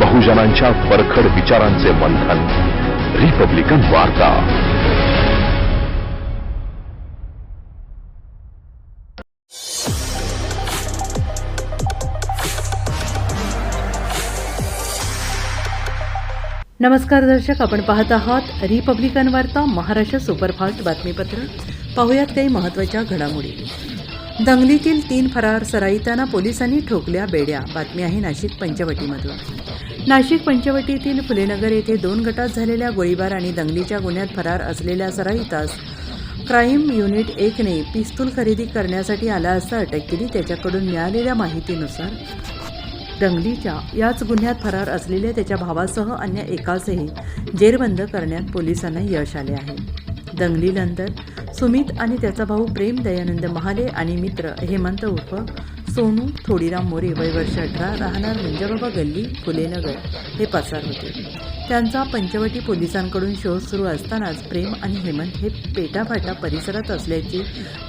बहुजनांच्या परखड विचारांचे मंथन. रिपब्लिकन वार्ता. नमस्कार दर्शक, आपण पाहत आहात रिपब्लिकन वार्ता महाराष्ट्र सुपरफास्ट बातमीपत्र. पाहुयात काही महत्त्वाच्या घडामोडी. दंगलीतील 3 फरार सराईताना पोलिसांनी ठोकल्या बेड्या. बातमी आहे नाशिक पंचवटीमधून. नाशिक पंचवटीतील फुलेनगर येथे 2 गटात झालेल्या गोळीबार आणि दंगलीच्या गुन्ह्यात फरार असलेल्या सराईतास क्राईम युनिट 1ने पिस्तूल खरेदी करण्यासाठी आला असता अटक केली. त्याच्याकडून मिळालेल्या माहितीनुसार दंगलीच्या याच गुन्ह्यात फरार असलेल्या त्याच्या भावासह अन्य एकासही जेरबंद करण्यात पोलिसांना यश आले आहे. दंगलीनंतर सुमित आणि त्याचा भाऊ प्रेम दयानंद महाले आणि मित्र हेमंत उर्फ सोनू थोडीराम मोरे वय वर्ष 18 राहणार मंजाबाबा गल्ली फुलेनगर हे पसार होते. त्यांचा पंचवटी पोलिसांकडून शोध सुरू असतानाच प्रेम आणि हेमंत हे पेटाफाटा परिसरात असल्याची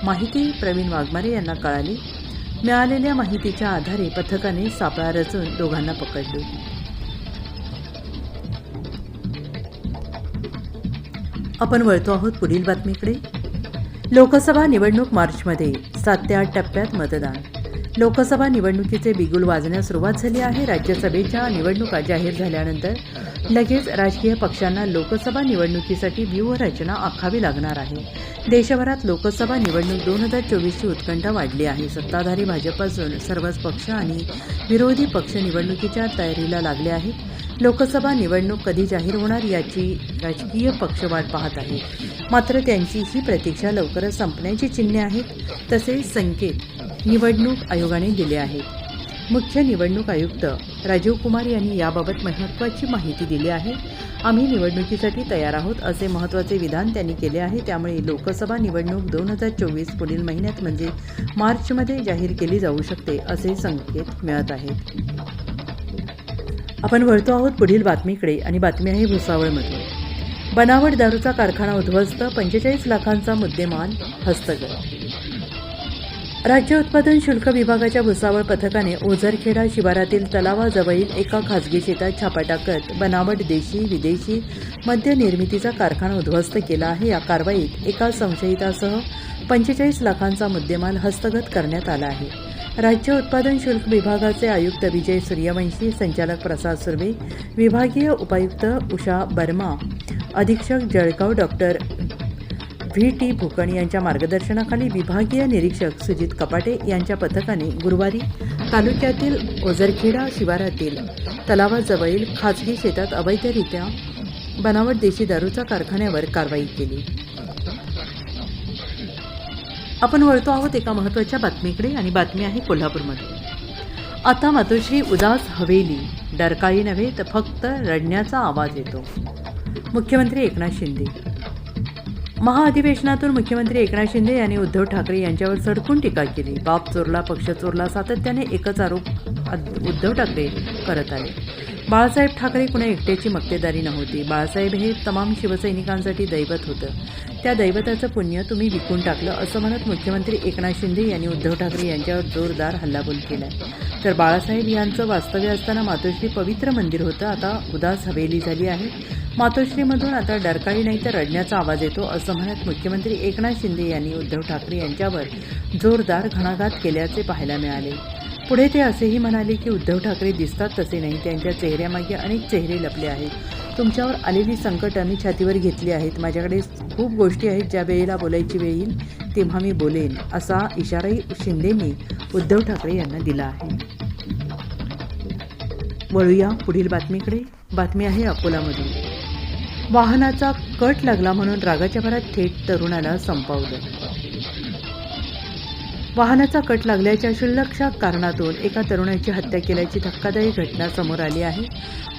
माहिती प्रवीण वाघमारे यांना कळाली. मिळालेल्या माहितीच्या आधारे पथकाने सापळा रचून दोघांना पकडले. आपण वळतो आहोत पुढील बातमीकडे. लोकसभा निवडणूक मार्चमध्ये 7 ते 8 टप्प्यात मतदान. लोकसभा निवडणुकीचे बिगुल वाजण्यास सुरुवात झाली आहे. राज्यसभेच्या निवडणुका जाहीर झाल्यानंतर लगेच राजकीय पक्षांना लोकसभा निवडणुकीसाठी व्यूहरचना आखावी लागणार आहे. देशभरात लोकसभा निवडणूक 2024ची उत्कंठा वाढली आहे. सत्ताधारी भाजपपासून सर्वच पक्ष आणि विरोधी पक्ष निवडणुकीच्या तयारीला लागले आहेत. लोकसभा निवडणूक कधी जाहीर होणार याची राजकीय पक्ष वाट पाहत आहेत. मात्र त्यांची ही प्रतीक्षा लवकरच संपण्याची चिन्हे आहेत. तसेच संकेत निवडणूक आयोगाने दिले आहेत. मुख्य निवडणूक आयुक्त राजीव कुमार यांनी याबाबत महत्त्वाची माहिती दिली आहे. आम्ही निवडणुकीसाठी तयार आहोत असे महत्त्वाचे विधान त्यांनी केले आहे. त्यामुळे लोकसभा निवडणूक 2024 पुढील महिन्यात म्हणजे मार्चमध्ये जाहीर केली जाऊ शकते असे संकेत मिळत आहेत. आपण वळतो आहोत पुढील बातमीकडे आणि बातमी आहे भुसावळमधून. बनावट दारूचा कारखाना उद्ध्वस्त, 45 लाखांचा मुद्देमाल हस्तगत. राज्य उत्पादन शुल्क विभागाच्या भुसावळ पथकाने ओझरखेडा शिवारातील तलावाजवळील एका खासगी शेतात छापा टाकत बनावट देशी विदेशी मद्य निर्मितीचा कारखाना उद्ध्वस्त केला आहे. या कारवाईत एका संशयितासह 45 लाखांचा मुद्देमाल हस्तगत करण्यात आला आहे. राज्य उत्पादन शुल्क विभागाचे आयुक्त विजय सूर्यवंशी, संचालक प्रसाद सुर्वे, विभागीय उपायुक्त उषा बर्मा, अधीक्षक जळगाव डॉक्टर VT भुकण यांच्या मार्गदर्शनाखाली विभागीय निरीक्षक सुजित कपाटे यांच्या पथकाने गुरुवारी तालुक्यातील ओझरखेडा शिवारातील तलावाजवळील खाजगी शेतात अवैधरित्या बनावट देशी दारूचा कारखान्यावर कारवाई केली. आपण वळतो आहोत एका महत्त्वाच्या बातमीकडे आणि बातमी आहे कोल्हापूरमध्ये. आता मातोश्री उदास हवेली, डरकाळी नव्हे तर फक्त रडण्याचा आवाज येतो. मुख्यमंत्री एकनाथ शिंदे. महाअधिवेशनातून मुख्यमंत्री एकनाथ शिंदे यांनी उद्धव ठाकरे यांच्यावर सडकून टीका केली. बाप चोरला पक्ष चोरला सातत्याने एकच आरोप उद्धव ठाकरे करत आले. बाळासाहेब ठाकरे कुणा एकट्याची मक्तेदारी नव्हती. बाळासाहेब हे तमाम शिवसैनिकांसाठी दैवत होतं. त्या दैवताचं पुण्य तुम्ही विकून टाकलं असं म्हणत मुख्यमंत्री एकनाथ शिंदे यांनी उद्धव ठाकरे यांच्यावर जोरदार हल्लाबोल केला. तर बाळासाहेब यांचं वास्तव्य असताना मातोश्री पवित्र मंदिर होतं, आता उदास हवेली झाली आहे. मातोश्रीमधून आता डरकाळी नाही तर रडण्याचा आवाज येतो असं म्हणत मुख्यमंत्री एकनाथ शिंदे यांनी उद्धव ठाकरे यांच्यावर जोरदार घणाघात केल्याचे पाहायला मिळाले. पुढे ते असेही म्हणाले की उद्धव ठाकरे दिसतात तसे नाही, त्यांच्या चेहऱ्यामागे अनेक चेहरे लपले आहेत. तुमच्यावर आलेली संकट आम्ही छातीवर घेतली आहेत. माझ्याकडे खूप गोष्टी आहेत, ज्या वेळेला बोलायची वेळ येईल तेव्हा मी बोलेन असा इशाराही शिंदेंनी उद्धव ठाकरे यांना दिला आहे. वळूया पुढील बातमीकडे. बातमी आहे अकोलामधून. वाहनाचा कट लागला म्हणून रागाच्या भरात थेट तरुणाला संपवलं. वाहनाचा कट लागल्याच्या क्षुल्लक कारणातून एका तरुणाची हत्या केल्याची धक्कादायक घटना समोर आली आहे.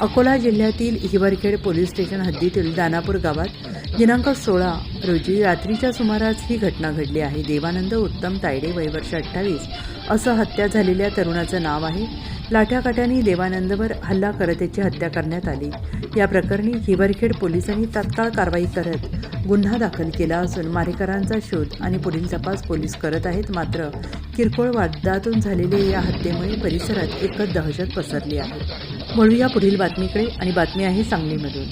अकोला जिल्ह्यातील हिवरखेड पोलीस स्टेशन हद्दीतील दानापूर गावात दिनांक 16 रोजी रात्रीच्या सुमारास ही घटना घडली आहे. देवानंद उत्तम तायडे वय वर्ष 28 असं हत्या झालेल्या तरुणाचं नाव आहे. लाठ्याकाठ्यांनी देवानंदवर हल्ला करत त्याची हत्या करण्यात आली. या प्रकरणी हिवरखेड पोलिसांनी तात्काळ कारवाई करत गुन्हा दाखल केला असून मारेकरांचा शोध आणि पुढील तपास पोलीस करत आहेत. मात्र किरकोळ वादातून झालेल्या या हत्येमुळे परिसरात एकच दहशत पसरली आहे. वळूया पुढील बातमीकडे आणि बातमी आहे सांगलीमधून.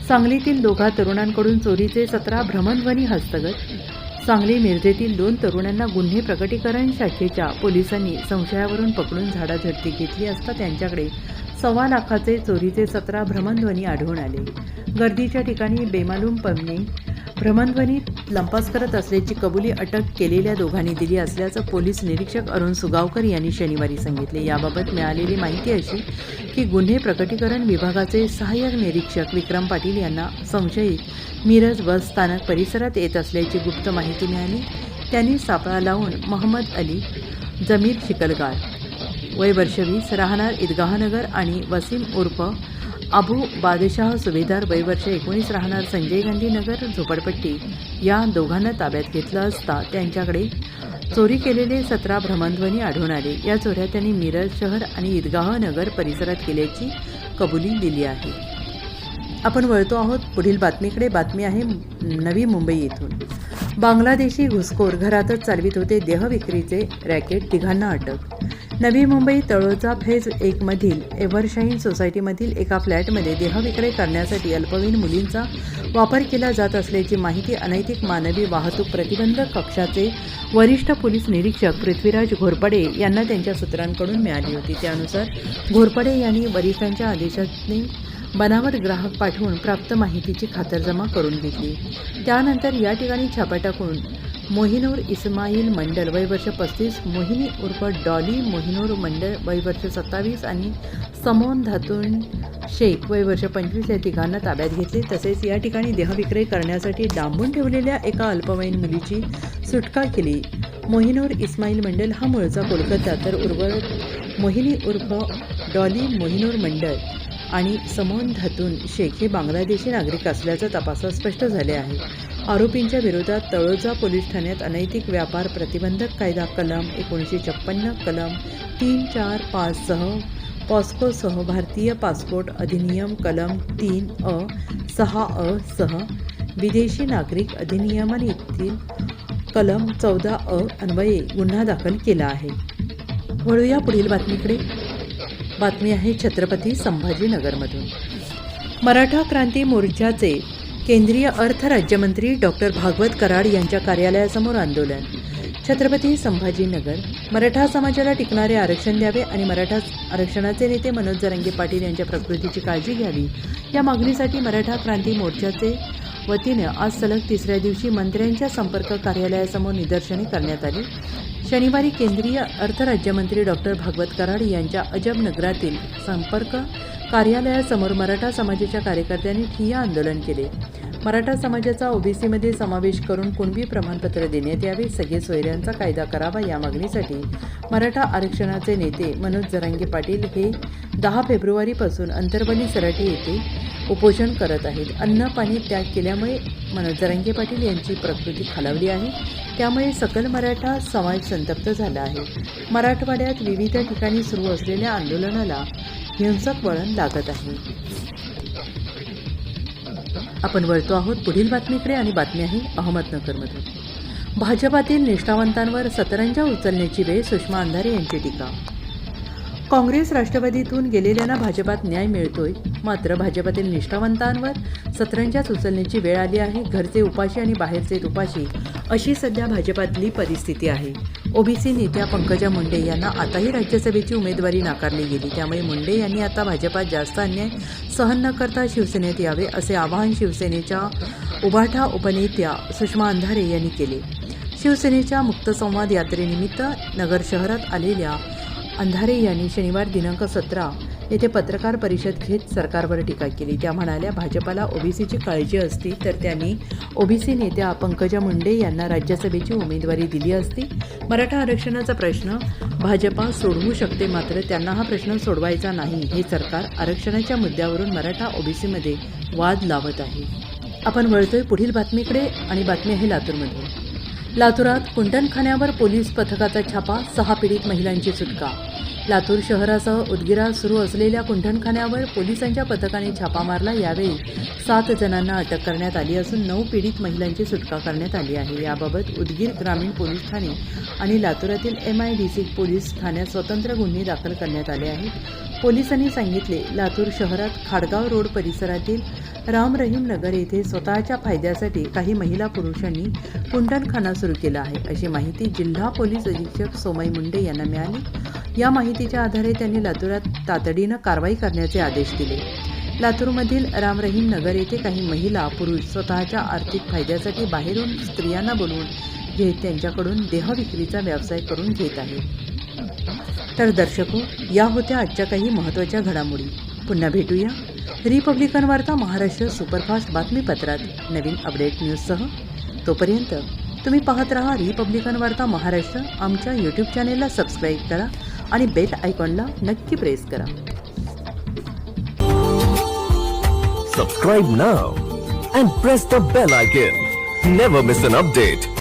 सांगलीतील दोघा तरुणांकडून चोरीचे 17 भ्रमणध्वनी हस्तगत. सांगली मिरजेतील 2 तरुणांना गुन्हे प्रकटीकरण शाखेच्या पोलिसांनी संशयावरून पकडून झाडाझडती घेतली असता त्यांच्याकडे 1.25 लाखाचे चोरीचे 17 भ्रमणध्वनी आढळून आले. गर्दीच्या ठिकाणी बेमालूमपणे भ्रमणध्वनी लंपास करत असल्याची कबुली अटक केलेल्या दोघांनी दिली असल्याचं पोलीस निरीक्षक अरुण सुगावकर यांनी शनिवारी सांगितले. याबाबत मिळालेली माहिती अशी की गुन्हे प्रकटीकरण विभागाचे सहाय्यक निरीक्षक विक्रम पाटील यांना संशयित मिरज बस स्थानक परिसरात येत असल्याची गुप्त माहिती मिळाली. त्यांनी सापळा लावून मोहम्मद अली जमीर शिकलगार वय वर्ष 20 राहणार ईदगाहनगर आणि वसीम उर्फ अबू बादशाह सुभेदार वय वर्ष 19 राहणार संजय गांधी नगर झोपडपट्टी या दोघांना ताब्यात घेतलं असता त्यांच्याकडे चोरी केलेले 17 भ्रमणध्वनी आढळून आले. या चोऱ्या त्यांनी मिरज शहर आणि ईदगाह नगर परिसरात केल्याची कबुली दिली आहे. आपण वळतो आहोत पुढील बातमीकडे. बातमी आहे नवी मुंबई येथून. बांगलादेशी घुसखोर घरातच चालवित होते देहविक्रीचे रॅकेट, 3घांना अटक. नवी मुंबई तळोजा फेज 1 मधील एव्हरशाईन सोसायटीमधील एका फ्लॅटमध्ये देहविक्रय करण्यासाठी अल्पवयीन मुलींचा वापर केला जात असल्याची माहिती अनैतिक मानवी वाहतूक प्रतिबंधक कक्षाचे वरिष्ठ पोलीस निरीक्षक पृथ्वीराज घोरपडे यांना त्यांच्या सूत्रांकडून मिळाली होती. त्यानुसार घोरपडे यांनी वरिष्ठांच्या आदेशाने बनावट ग्राहक पाठवून प्राप्त माहितीची खातरजमा करून घेतली. त्यानंतर या ठिकाणी छापा टाकून मोहिनूर इस्माईल मंडल वय वर्ष 35, मोहिनी उर्फ डॉली मोहिनूर मंडल वय वर्ष 27 आणि समोन धातून शेख वय वर्ष 25 या तिघांना ताब्यात घेतले. तसेच या ठिकाणी देहविक्रय करण्यासाठी डांबून ठेवलेल्या एका अल्पवयीन मुलीची सुटका केली. मोहिनूर इस्माईल मंडल हा मूळचा कोलकाता तर उर्वरित मोहिनी उर्फ डॉली मोहिनूर मंडल आणि समोन धातून शेख हे बांगलादेशी नागरिक असल्याचं तपासात स्पष्ट झाले आहे. आरोपींच्या विरोधात तळोजा पोलीस ठाण्यात अनैतिक व्यापार प्रतिबंधक कायदा कलम 1956, कलम 345 सह पॉस्कोसह भारतीय पासपोर्ट अधिनियम कलम 3A 6A सह विदेशी नागरिक अधिनियमातील कलम 14A अन्वये गुन्हा दाखल केला आहे. वळूया पुढील बातमीकडे. बातमी आहे छत्रपती संभाजीनगरमधून. मराठा क्रांती मोर्चाचे केंद्रीय अर्थ राज्यमंत्री डॉक्टर भागवत कराड यांच्या कार्यालयासमोर आंदोलन. छत्रपती संभाजीनगर. मराठा समाजाला टिकणारे आरक्षण द्यावे आणि मराठा आरक्षणाचे नेते मनोज जरांगे पाटील यांच्या प्रकृतीची काळजी घ्यावी या मागणीसाठी मराठा क्रांती मोर्चाचे वतीने आज सलग 3ऱ्या दिवशी मंत्र्यांच्या संपर्क कार्यालयासमोर निदर्शने करण्यात आली. शनिवारी केंद्रीय अर्थ राज्यमंत्री डॉक्टर भागवत कराड यांच्या अजबनगरातील संपर्क कार्यालयासमोर मराठा समाजाच्या कार्यकर्त्यांनी ठिय्या आंदोलन केले. मराठा समाजाचा ओबीसीमध्ये समावेश करून कुणबी प्रमाणपत्र देण्यात यावे, सगळे सोयऱ्यांचा कायदा करावा या मागणीसाठी मराठा आरक्षणाचे नेते मनोज जरांगे पाटील हे 10 फेब्रुवारीपासून अंतरबली सराटी येथे उपोषण करत आहेत. अन्न पाणी त्याग केल्यामुळे मनोज जरांगे पाटील यांची प्रकृती खालावली आहे. त्यामुळे सकल मराठा समाज संतप्त झाला आहे. मराठवाड्यात विविध ठिकाणी सुरू असलेल्या आंदोलनाला हिंसक वळण लागत आहे. आपण वळतो आहोत पुढील बातमीकडे आणि बातमी आहे अहमदनगरमधून. भाजपातील निष्ठावंतांवर सतरंजा उचलण्याची वेळ, सुषमा अंधारे यांची टीका. काँग्रेस राष्ट्रवादीतून गेलेल्यांना भाजपात न्याय मिळतोय, मात्र भाजपातील निष्ठावंतांवर सतरंजाच उचलण्याची वेळ आली आहे. घरचे उपाशी आणि बाहेरचे तुपाशी अशी सध्या भाजपातली परिस्थिती आहे. ओबीसी नेत्या पंकजा मुंडे यांना आताही राज्यसभेची उमेदवारी नाकारली गेली. त्यामुळे मुंडे यांनी आता भाजपात जास्त अन्याय सहन न करता शिवसेनेत यावे असे आवाहन शिवसेनेच्या उभाठा उपनेत्या सुषमा अंधारे यांनी केले. शिवसेनेच्या मुक्तसंवाद यात्रेनिमित्त नगर शहरात आलेल्या अंधारे यांनी शनिवार दिनांक 17 येथे पत्रकार परिषद घेत सरकारवर टीका केली. त्या म्हणाल्या, भाजपाला ओबीसीची काळजी असती तर त्यांनी ओबीसी नेत्या पंकजा मुंडे यांना राज्यसभेची उमेदवारी दिली असती. मराठा आरक्षणाचा प्रश्न भाजपा सोडवू शकते, मात्र त्यांना हा प्रश्न सोडवायचा नाही. हे सरकार आरक्षणाच्या मुद्द्यावरून मराठा ओबीसीमध्ये वाद लावत आहे. आपण वळतोय पुढील बातमीकडे आणि बातमी आहे लातूरमधून. लातूरात कुंटणखान्यावर पोलीस पथकाचा छापा, 6 पीडित महिलांची सुटका. लातूर शहरासह उदगीरात सुरू असलेल्या कुंठणखान्यावर पोलिसांच्या पथकाने छापा मारला. यावेळी 7 जणांना अटक करण्यात आली असून 9 पीडित महिलांची सुटका करण्यात आली आहे. याबाबत उदगीर ग्रामीण पोलीस ठाणे आणि लातूरातील MIDC पोलीस ठाण्यात स्वतंत्र गुन्हे दाखल करण्यात आले आहेत. पोलिसांनी सांगितले, लातूर शहरात खाडगाव रोड परिसरातील राम रहीम नगर येथे स्वतःच्या फायद्यासाठी काही महिला पुरुषांनी कुंठणखाना सुरू केला आहे, अशी माहिती जिल्हा पोलीस अधीक्षक सोमय मुंडे यांना मिळाली. या माहितीच्या आधारे त्यांनी लातूरात तातडीनं कारवाई करण्याचे आदेश दिले. लातूरमधील राम रहीम नगर येथे काही महिला पुरुष स्वतःच्या आर्थिक फायद्यासाठी बाहेरून स्त्रियांना बोलवून घेत त्यांच्याकडून देहविक्रीचा व्यवसाय करून घेत आहेत. तर दर्शको, या होत्या आजच्या काही महत्त्वाच्या घडामोडी. पुन्हा भेटूया रिपब्लिकन वार्ता महाराष्ट्र सुपरफास्ट बातमीपत्रात नवीन अपडेट न्यूजसह. तोपर्यंत तुम्ही पाहत रहा रिपब्लिकन वार्ता महाराष्ट्र. आमच्या यूट्यूब चॅनेलला सबस्क्राईब करा आणि बेल आयकॉनला नक्की प्रेस करा. Subscribe now and press the bell icon. Never miss an update.